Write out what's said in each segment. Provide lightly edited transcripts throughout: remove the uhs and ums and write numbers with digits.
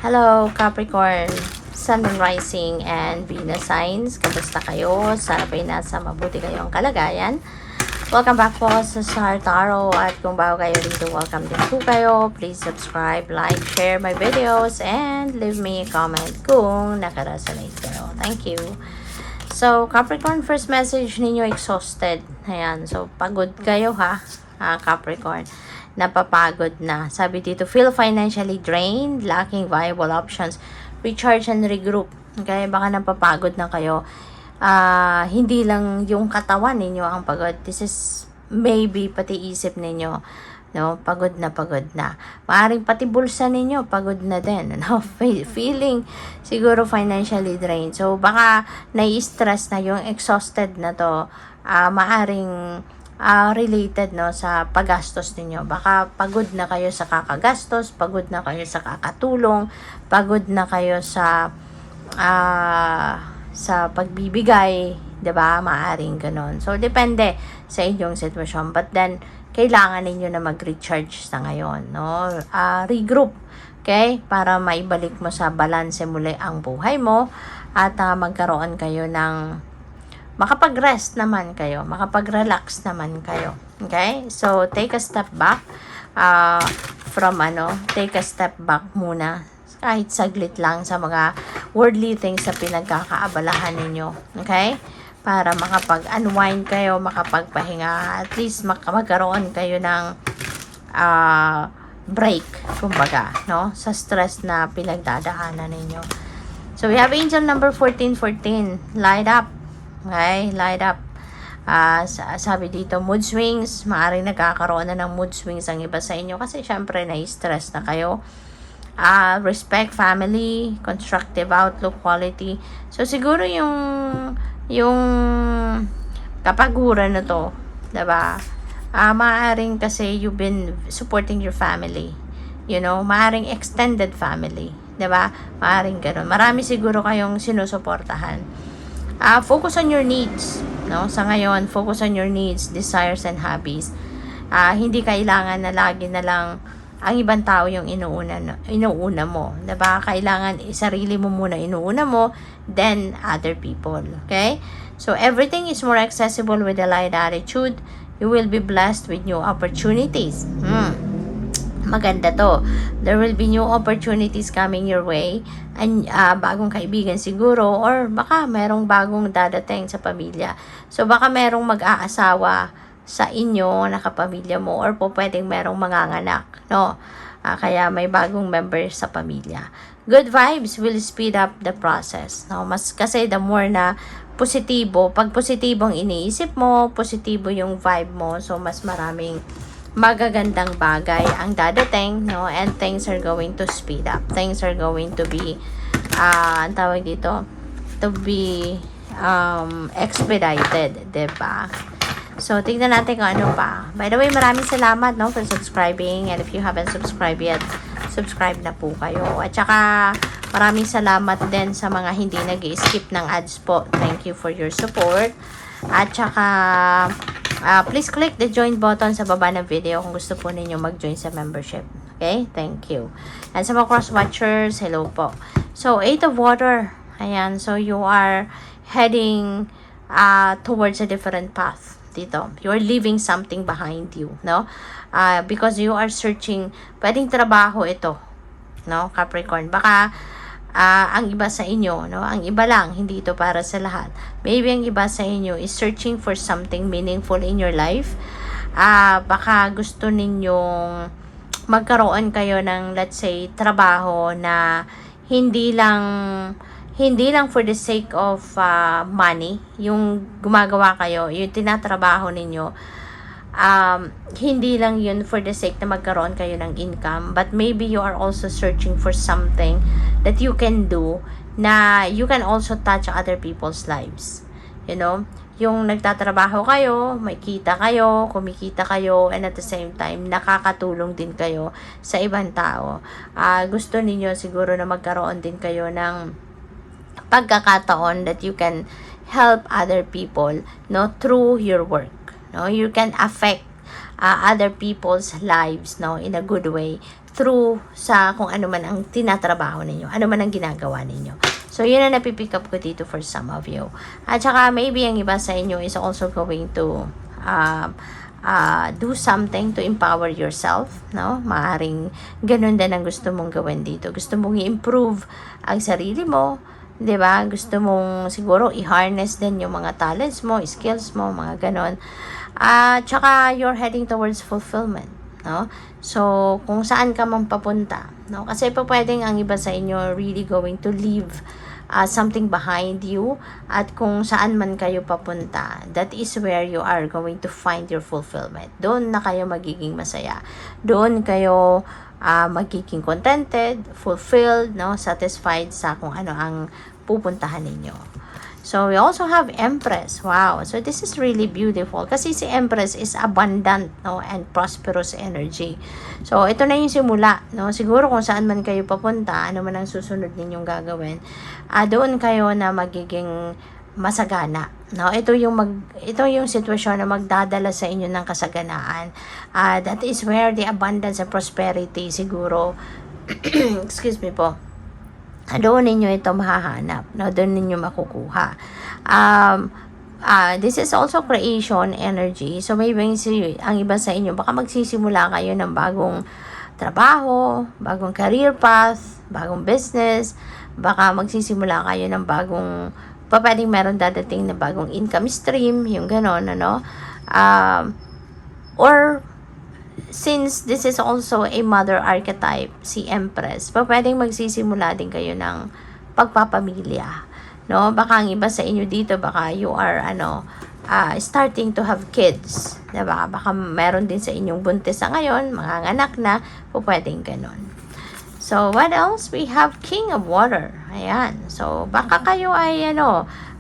Hello, Capricorn, Sun and Rising and Venus signs. Kamusta kayo? Sana po nasa mabuti kayong kalagayan. Welcome back po sa Star Tarot. At kung bago kayo dito, welcome din po kayo. Please subscribe, like, share my videos, and leave me a comment kung nakaresonate kayo. Thank you. So, Capricorn, first message ninyo, exhausted. Ayan, so pagod kayo ha, Capricorn. Napapagod na. Sabi dito, feel financially drained, lacking viable options, recharge and regroup. Okay, baka napapagod na kayo. Hindi lang yung katawan ninyo ang pagod. This is maybe pati isip ninyo. No, pagod na pagod na. Maaring pati bulsa ninyo pagod na din. No, feeling siguro financially drained. So baka nai-stress na yung exhausted na to. Maaring related no sa paggastos ninyo. Baka pagod na kayo sa kakagastos, pagod na kayo sa kakatulong, pagod na kayo sa pagbibigay, 'di ba? Maaring ganoon. So depende sa inyong sitwasyon. But then kailangan ninyo na mag-recharge sa ngayon, no? Regroup, okay? Para maibalik mo sa balanse muli ang buhay mo at magkaroon kayo ng makapag-rest naman kayo, makapag-relax naman kayo. Okay? So, take a step back take a step back muna. Kahit saglit lang sa mga worldly things sa pinagkakaabalahan ninyo. Okay? Para makapag-unwind kayo, makapagpahinga, at least magkaroon kayo ng break, kumbaga, no? Sa stress na pinagdadaanan ninyo. So, we have angel number 1414. Light up. Okay, light up. Sabi dito, mood swings. Maaaring nagkakaroon na ng mood swings ang iba sa inyo kasi syempre na-stress na kayo. Respect family, constructive outlook, quality. So siguro yung kapaguran na to, diba? Maaaring kasi you've been supporting your family. You know, maaaring extended family, diba? Maaaring ganun. Marami siguro kayong sinusuportahan. Focus on your needs, no? Sa ngayon, focus on your needs, desires, and hobbies. Hindi kailangan na lagi na lang ang ibang tao yung inuuna mo. Diba? Kailangan sarili mo muna inuuna mo, then other people. Okay? So, everything is more accessible with a light attitude. You will be blessed with new opportunities. Maganda to. There will be new opportunities coming your way. And bagong kaibigan siguro, or baka merong bagong dadating sa pamilya. So baka merong mag-aasawa sa inyo na kapamilya mo, or po pwedeng merong manganganak, no? Kaya may bagong member sa pamilya. Good vibes will speed up the process, no? Mas kasi the more na positibo, pag positibong iniisip mo, positibo yung vibe mo, so mas maraming magagandang bagay ang dadating, no? And things are going to speed up. Things are going to be ang tawag dito, to be expedited, diba? So, tignan natin kung ano pa. By the way, maraming salamat, no, for subscribing. And if you haven't subscribed yet, subscribe na po kayo. At saka, maraming salamat din sa mga hindi nag-skip ng ads po. Thank you for your support. At saka, please click the join button sa baba ng video kung gusto po ninyo mag-join sa membership. Okay? Thank you. And sa mga cross-watchers, hello po. So, 8 of water. Ayan. So, you are heading towards a different path dito. You are leaving something behind you, no? Because you are searching, pwedeng trabaho ito, no, Capricorn. Baka ang iba sa inyo, no? Ang iba lang, hindi ito para sa lahat. Maybe ang iba sa inyo is searching for something meaningful in your life. Baka gusto ninyong magkaroon kayo ng, let's say, trabaho na hindi lang for the sake of money. Yung gumagawa kayo, yung tinatrabaho ninyo, hindi lang yun for the sake na magkaroon kayo ng income, but maybe you are also searching for something that you can do na you can also touch other people's lives. You know, yung nagtatrabaho kayo, may kita kayo, kumikita kayo, and at the same time, nakakatulong din kayo sa ibang tao. Gusto ninyo siguro na magkaroon din kayo ng pagkakataon that you can help other people, no, through your work. No, you can affect other people's lives, no, in a good way through sa kung ano man ang tinatrabaho ninyo, ano man ang ginagawa ninyo. So, yun ang napipick up ko dito for some of you. At saka, maybe ang iba sa inyo is also going to do something to empower yourself, no? Maaring ganun din ang gusto mong gawin dito. Gusto mong i-improve ang sarili mo, 'di ba? Gusto mong siguro i-harness din yung mga talents mo, skills mo, mga ganun. Tsaka you're heading towards fulfillment, no? So, kung saan ka man papunta, no? Kasi pa pwedeng ang iba sa inyo really going to leave something behind you, at kung saan man kayo papunta, that is where you are going to find your fulfillment. Doon na kayo magiging masaya. Doon kayo magiging contented, fulfilled, no? Satisfied sa kung ano ang pupuntahan ninyo. So, we also have Empress. Wow. So, this is really beautiful. Kasi si Empress is abundant, no? And prosperous energy. So, ito na yung simula, no? Siguro kung saan man kayo papunta, ano man ang susunod ninyong gagawin, doon kayo na magiging masagana, no? Ito yung sitwasyon na magdadala sa inyo ng kasaganaan. That is where the abundance and prosperity siguro excuse me po, doon ninyo ito mahahanap, no? Doon ninyo makukuha. This is also creation energy. So, maybe ang iba sa inyo, baka magsisimula kayo ng bagong trabaho, bagong career path, bagong business, baka magsisimula kayo ng bagong, pwedeng meron dadating na bagong income stream, yung ganon, ano? Or, since this is also a mother archetype, si Empress, pwedeng magsisimula din kayo ng pagpapamilya, no? Baka ang iba sa inyo dito, baka you are, starting to have kids, diba? Baka meron din sa inyong buntis sa ngayon, mga anak na, pwedeng ganon. So, what else? We have King of Water. Ayan. So, baka kayo ay,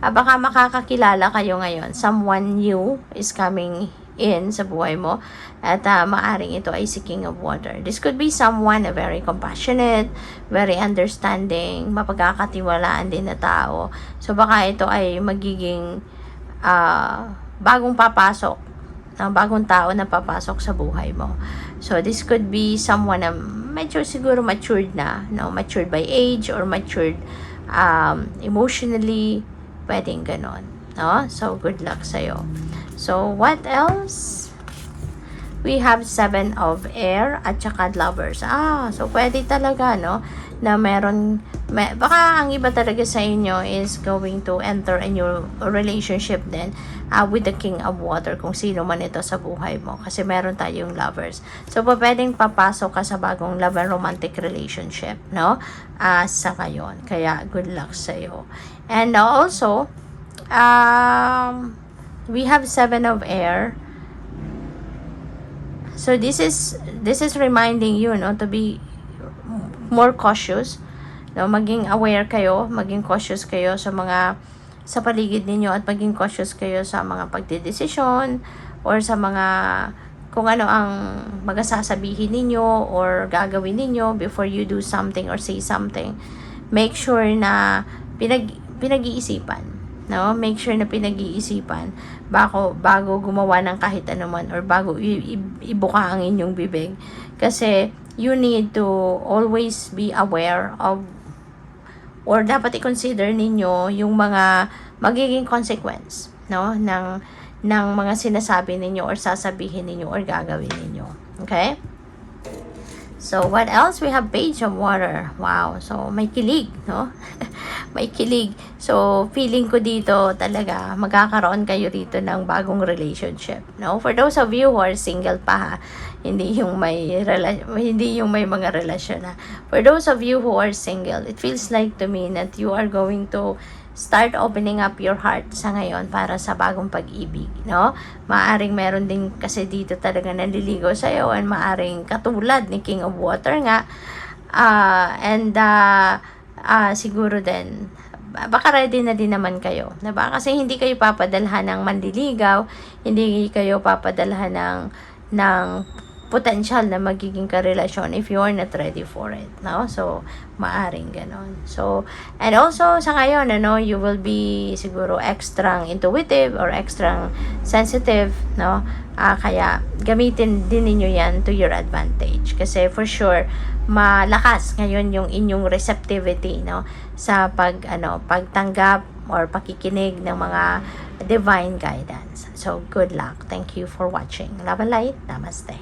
baka makakakilala kayo ngayon. Someone new is coming in sa buhay mo, at maaring ito ay si King of Water. This could be someone na very compassionate, very understanding, mapagkakatiwalaan din na tao. So, baka ito ay magiging bagong papasok, bagong tao na papasok sa buhay mo. So, this could be someone na medyo siguro matured na, no? Matured by age or matured emotionally, pwedeng ganon, no? So, good luck sa'yo. So, what else? We have 7 of Air at saka Lovers. So, pwede talaga, no? Na baka ang iba talaga sa inyo is going to enter a new relationship din with the King of Water, kung sino man ito sa buhay mo. Kasi meron tayong Lovers. So, pwedeng papasok ka sa bagong love and romantic relationship, no? Sa ngayon. Kaya, good luck sa'yo. And also, we have 7 of Air. So, this is reminding you, no, to be more cautious, no? Maging aware kayo, maging cautious kayo sa paligid ninyo, at maging cautious kayo sa mga pagdedesisyon or sa mga kung ano ang magasasabihin ninyo or gagawin ninyo before you do something or say something. Make sure na pinag-iisipan, no? Make sure na pinag-iisipan bago gumawa ng kahit anuman, or bago ibuka ang inyong bibig. Kasi you need to always be aware of, or dapat i-consider ninyo yung mga magiging consequence, no? ng mga sinasabi ninyo or sasabihin ninyo or gagawin ninyo. Okay? So, what else? We have Page of Water. Wow. So, may kilig, no? May kilig. So, feeling ko dito talaga, magkakaroon kayo rito ng bagong relationship, no? For those of you who are single pa, ha? Hindi yung may mga relasyon na. For those of you who are single, it feels like to me that you are going to start opening up your heart sa ngayon para sa bagong pag-ibig, no? Maaring meron din kasi dito talaga naliligaw sa'yo, and maaring katulad ni King of Water nga, siguro din, baka ready na din naman kayo, diba? Kasi hindi kayo papadalhan ng manliligaw, hindi kayo papadalhan ng potential na magiging karelasyon if you are not ready for it, no? So, maaring ganon. So, and also, sa ngayon, you will be siguro extra intuitive or extra sensitive, no? Kaya, gamitin din ninyo yan to your advantage. Kasi, for sure, malakas ngayon yung inyong receptivity, no? Sa pagtanggap or pakikinig ng mga divine guidance. So, good luck. Thank you for watching. Love and light. Namaste.